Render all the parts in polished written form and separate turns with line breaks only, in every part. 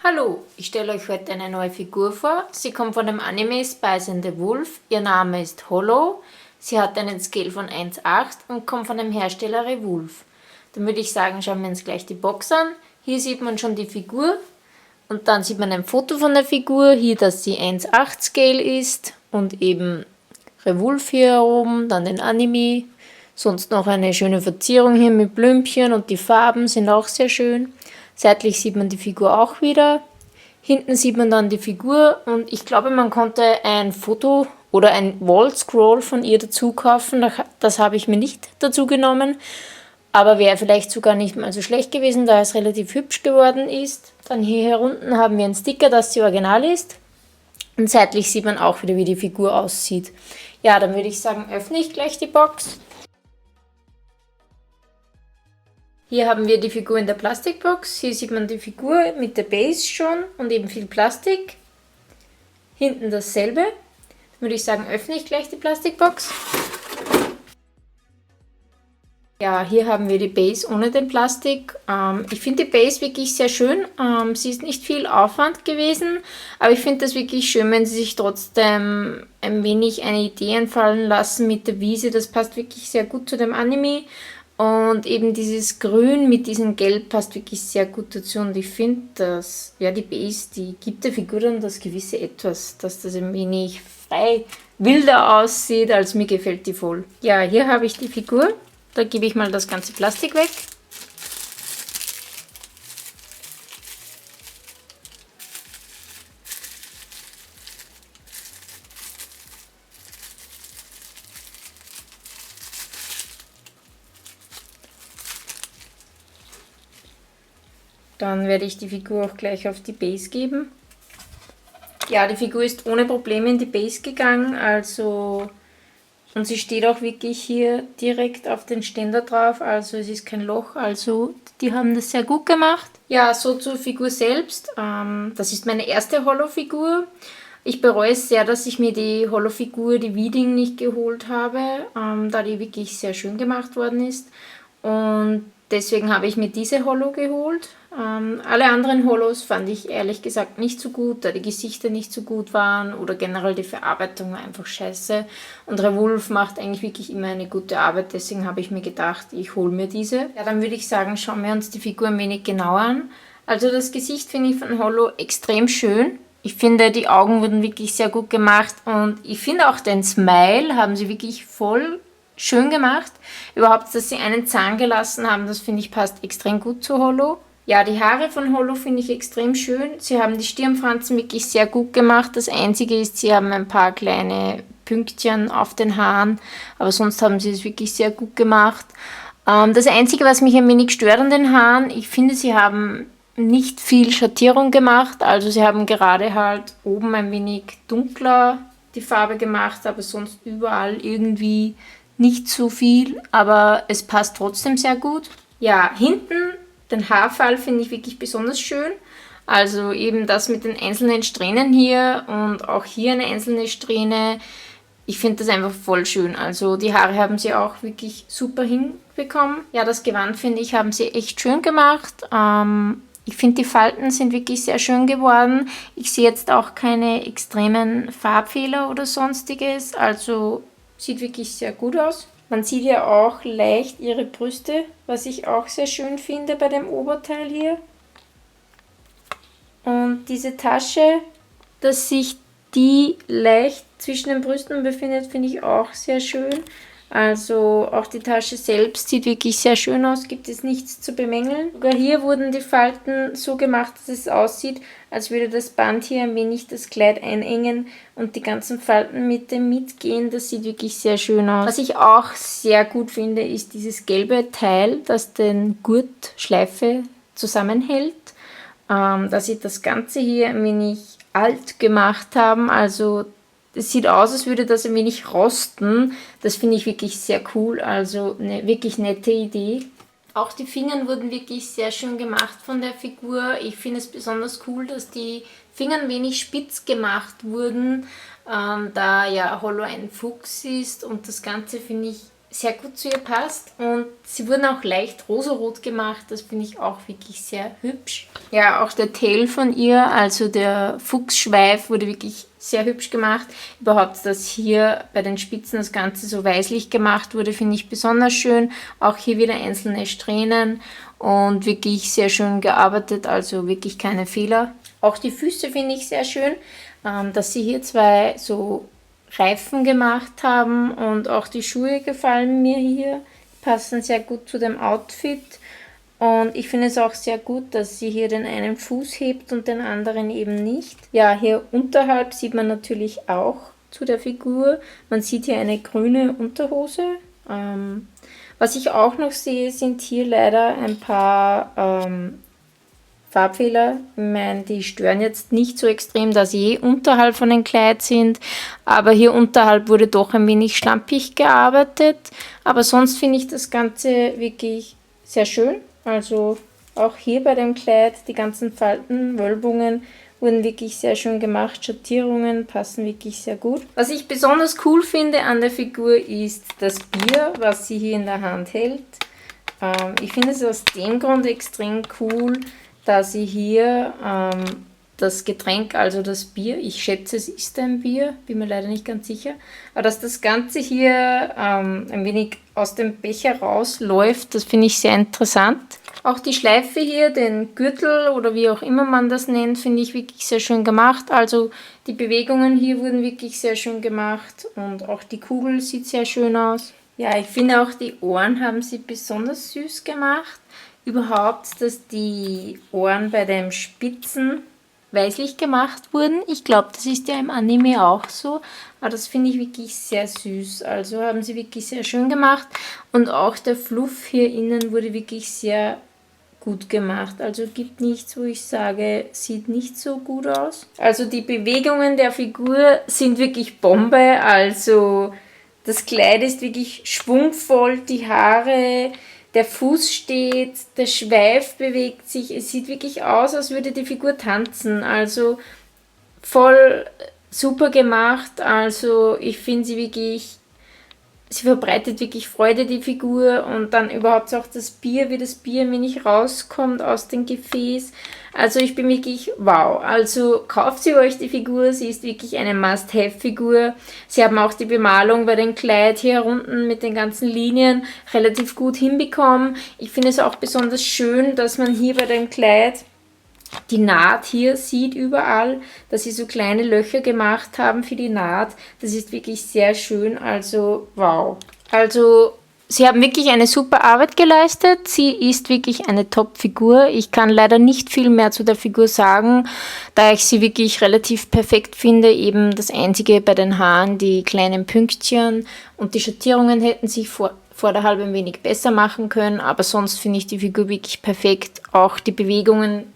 Hallo, ich stelle euch heute eine neue Figur vor. Sie kommt von dem Anime Spice and the Wolf. Ihr Name ist Hollow. Sie hat einen Scale von 1,8 und kommt von dem Hersteller Rewolf. Dann würde ich sagen, schauen wir uns gleich die Box an. Hier sieht man schon die Figur und dann sieht man ein Foto von der Figur. Hier, dass sie 1,8 Scale ist und eben Rewolf hier oben, dann den Anime. Sonst noch eine schöne Verzierung hier mit Blümchen und die Farben sind auch sehr schön. Seitlich sieht man die Figur auch wieder. Hinten sieht man dann die Figur und ich glaube, man konnte ein Foto oder ein Wall-Scroll von ihr dazu kaufen. Das habe ich mir nicht dazu genommen, aber wäre vielleicht sogar nicht mal so schlecht gewesen, da es relativ hübsch geworden ist. Dann hier unten haben wir einen Sticker, dass sie original ist. Und seitlich sieht man auch wieder, wie die Figur aussieht. Ja, dann würde ich sagen, öffne ich gleich die Box. Hier haben wir die Figur in der Plastikbox. Hier sieht man die Figur mit der Base schon und eben viel Plastik. Hinten dasselbe. Dann würde ich sagen, öffne ich gleich die Plastikbox. Ja, hier haben wir die Base ohne den Plastik. Ich finde die Base wirklich sehr schön. Sie ist nicht viel Aufwand gewesen, aber ich finde das wirklich schön, wenn sie sich trotzdem ein wenig eine Idee einfallen lassen mit der Wiese. Das passt wirklich sehr gut zu dem Anime. Und eben dieses Grün mit diesem Gelb passt wirklich sehr gut dazu. Und ich finde, dass ja, die Base, die gibt der Figur dann das gewisse Etwas, dass das ein wenig frei wilder aussieht, als mir gefällt die voll. Ja, hier habe ich die Figur. Da gebe ich mal das ganze Plastik weg. Dann werde ich die Figur auch gleich auf die Base geben. Ja, die Figur ist ohne Probleme in die Base gegangen, also und sie steht auch wirklich hier direkt auf den Ständer drauf, also es ist kein Loch, also die haben das sehr gut gemacht. Ja, so zur Figur selbst. Das ist meine erste Hollow-Figur. Ich bereue es sehr, dass ich mir die Hollow-Figur, die Weeding, nicht geholt habe, da die wirklich sehr schön gemacht worden ist. Und deswegen habe ich mir diese Hollow geholt. Alle anderen Hollows fand ich ehrlich gesagt nicht so gut, da die Gesichter nicht so gut waren oder generell die Verarbeitung war einfach scheiße. Und Rewolf macht eigentlich wirklich immer eine gute Arbeit, deswegen habe ich mir gedacht, ich hole mir diese. Ja, dann würde ich sagen, schauen wir uns die Figur ein wenig genauer an. Also das Gesicht finde ich von Hollow extrem schön. Ich finde, die Augen wurden wirklich sehr gut gemacht und ich finde auch den Smile haben sie wirklich voll schön gemacht. Überhaupt, dass sie einen Zahn gelassen haben, das finde ich passt extrem gut zu Hollow. Ja, die Haare von Hollow finde ich extrem schön. Sie haben die Stirnfransen wirklich sehr gut gemacht. Das Einzige ist, sie haben ein paar kleine Pünktchen auf den Haaren, aber sonst haben sie es wirklich sehr gut gemacht. Das Einzige, was mich ein wenig stört an den Haaren, ich finde, sie haben nicht viel Schattierung gemacht. Also sie haben gerade halt oben ein wenig dunkler die Farbe gemacht, aber sonst überall irgendwie nicht so viel, aber es passt trotzdem sehr gut. Ja, hinten den Haarfall finde ich wirklich besonders schön. Also eben das mit den einzelnen Strähnen hier und auch hier eine einzelne Strähne. Ich finde das einfach voll schön. Also die Haare haben sie auch wirklich super hinbekommen. Ja, das Gewand finde ich, haben sie echt schön gemacht. Ich finde, die Falten sind wirklich sehr schön geworden. Ich sehe jetzt auch keine extremen Farbfehler oder sonstiges. Also sieht wirklich sehr gut aus. Man sieht ja auch leicht ihre Brüste, was ich auch sehr schön finde bei dem Oberteil hier. Und diese Tasche, dass sich die leicht zwischen den Brüsten befindet, finde ich auch sehr schön. Also auch die Tasche selbst sieht wirklich sehr schön aus, gibt es nichts zu bemängeln. Sogar hier wurden die Falten so gemacht, dass es aussieht, als würde das Band hier ein wenig das Kleid einengen und die ganzen Falten mit dem mitgehen. Das sieht wirklich sehr schön aus. Was ich auch sehr gut finde, ist dieses gelbe Teil, das den Gurtschleife zusammenhält. Dass sie das Ganze hier ein wenig alt gemacht haben, also es sieht aus, als würde das ein wenig rosten. Das finde ich wirklich sehr cool. Also eine wirklich nette Idee. Auch die Finger wurden wirklich sehr schön gemacht von der Figur. Ich finde es besonders cool, dass die Finger ein wenig spitz gemacht wurden, da ja Hollow ein Fuchs ist. Und das Ganze finde ich sehr gut zu ihr passt. Und sie wurden auch leicht rosarot gemacht. Das finde ich auch wirklich sehr hübsch. Ja, auch der Tail von ihr, also der Fuchsschweif, wurde wirklich sehr hübsch gemacht. Überhaupt, dass hier bei den Spitzen das Ganze so weißlich gemacht wurde, finde ich besonders schön. Auch hier wieder einzelne Strähnen und wirklich sehr schön gearbeitet, also wirklich keine Fehler. Auch die Füße finde ich sehr schön, dass sie hier zwei so Reifen gemacht haben und auch die Schuhe gefallen mir hier, passen sehr gut zu dem Outfit. Und ich finde es auch sehr gut, dass sie hier den einen Fuß hebt und den anderen eben nicht. Ja, hier unterhalb sieht man natürlich auch zu der Figur. Man sieht hier eine grüne Unterhose. Was ich auch noch sehe, sind hier leider ein paar Farbfehler. Ich meine, die stören jetzt nicht so extrem, da sie unterhalb von dem Kleid sind. Aber hier unterhalb wurde doch ein wenig schlampig gearbeitet. Aber sonst finde ich das Ganze wirklich sehr schön. Also auch hier bei dem Kleid, die ganzen Falten, Wölbungen wurden wirklich sehr schön gemacht. Schattierungen passen wirklich sehr gut. Was ich besonders cool finde an der Figur ist das Bier, was sie hier in der Hand hält. Ich finde es aus dem Grund extrem cool, da sie hier das Getränk, also das Bier, ich schätze es ist ein Bier, bin mir leider nicht ganz sicher, aber dass das Ganze hier ein wenig aus dem Becher rausläuft, das finde ich sehr interessant. Auch die Schleife hier, den Gürtel oder wie auch immer man das nennt, finde ich wirklich sehr schön gemacht. Also die Bewegungen hier wurden wirklich sehr schön gemacht und auch die Kugel sieht sehr schön aus. Ja, ich finde auch die Ohren haben sie besonders süß gemacht. Überhaupt, dass die Ohren bei den Spitzen weißlich gemacht wurden. Ich glaube, das ist ja im Anime auch so. Aber das finde ich wirklich sehr süß. Also haben sie wirklich sehr schön gemacht. Und auch der Fluff hier innen wurde wirklich sehr gut gemacht. Also gibt nichts, wo ich sage, sieht nicht so gut aus. Also die Bewegungen der Figur sind wirklich Bombe. Also das Kleid ist wirklich schwungvoll, die Haare, der Fuß steht, der Schweif bewegt sich. Es sieht wirklich aus, als würde die Figur tanzen. Also voll super gemacht. Also ich finde sie wirklich, sie verbreitet wirklich Freude, die Figur. Und dann überhaupt auch das Bier, wie das Bier ein wenig rauskommt aus dem Gefäß. Also ich bin wirklich wow. Also kauft sie euch die Figur, sie ist wirklich eine Must-Have-Figur. Sie haben auch die Bemalung bei dem Kleid hier unten mit den ganzen Linien relativ gut hinbekommen. Ich finde es auch besonders schön, dass man hier bei dem Kleid die Naht hier sieht überall, dass sie so kleine Löcher gemacht haben für die Naht. Das ist wirklich sehr schön, also wow. Also sie haben wirklich eine super Arbeit geleistet. Sie ist wirklich eine Top-Figur. Ich kann leider nicht viel mehr zu der Figur sagen, da ich sie wirklich relativ perfekt finde. Eben das Einzige bei den Haaren, die kleinen Pünktchen und die Schattierungen hätten sich vorderhalb ein wenig besser machen können. Aber sonst finde ich die Figur wirklich perfekt. Auch die Bewegungen,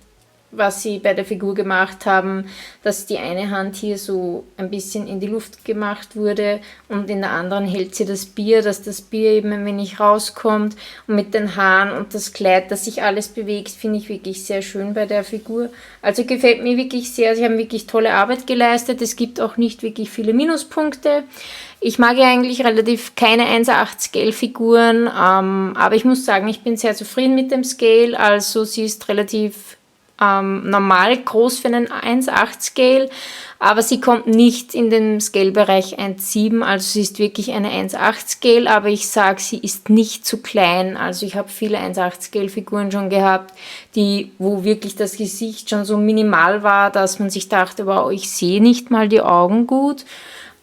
was sie bei der Figur gemacht haben, dass die eine Hand hier so ein bisschen in die Luft gemacht wurde und in der anderen hält sie das Bier, dass das Bier eben ein wenig rauskommt und mit den Haaren und das Kleid, dass sich alles bewegt, finde ich wirklich sehr schön bei der Figur. Also gefällt mir wirklich sehr, sie haben wirklich tolle Arbeit geleistet, es gibt auch nicht wirklich viele Minuspunkte. Ich mag ja eigentlich relativ keine 1,8 Scale-Figuren, aber ich muss sagen, ich bin sehr zufrieden mit dem Scale, also sie ist relativ normal groß für einen 1,8 Scale, aber sie kommt nicht in den Scale-Bereich 1,7, also sie ist wirklich eine 1,8 Scale, aber ich sage, sie ist nicht zu klein, also ich habe viele 1,8 Scale Figuren schon gehabt, wo wirklich das Gesicht schon so minimal war, dass man sich dachte, wow, ich sehe nicht mal die Augen gut.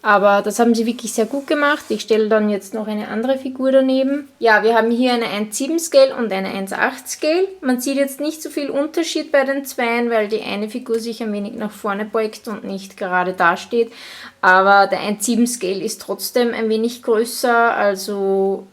Aber das haben sie wirklich sehr gut gemacht. Ich stelle dann jetzt noch eine andere Figur daneben. Ja, wir haben hier eine 1,7 Scale und eine 1,8 Scale. Man sieht jetzt nicht so viel Unterschied bei den zweien, weil die eine Figur sich ein wenig nach vorne beugt und nicht gerade dasteht. Aber der 1,7 Scale ist trotzdem ein wenig größer. Also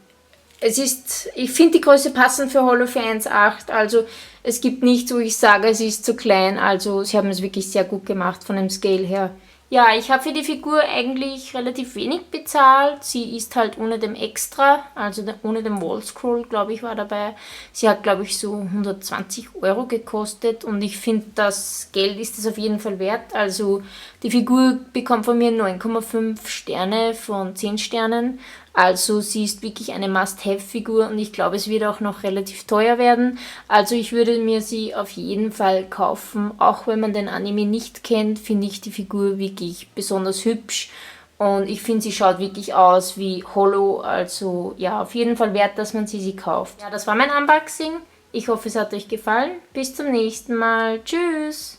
ich finde die Größe passend für Holo für 1,8. Also es gibt nichts, wo ich sage, es ist zu klein. Also sie haben es wirklich sehr gut gemacht von dem Scale her. Ja, ich habe für die Figur eigentlich relativ wenig bezahlt. Sie ist halt ohne dem Extra, also ohne dem Wallscroll, glaube ich, war dabei. Sie hat, glaube ich, so 120 Euro gekostet und ich finde, das Geld ist es auf jeden Fall wert. Also die Figur bekommt von mir 9,5 Sterne von 10 Sternen. Also sie ist wirklich eine Must-Have-Figur und ich glaube, es wird auch noch relativ teuer werden. Also ich würde mir sie auf jeden Fall kaufen. Auch wenn man den Anime nicht kennt, finde ich die Figur wirklich besonders hübsch. Und ich finde, sie schaut wirklich aus wie Hollow. Also ja, auf jeden Fall wert, dass man sie kauft. Ja, das war mein Unboxing. Ich hoffe, es hat euch gefallen. Bis zum nächsten Mal. Tschüss!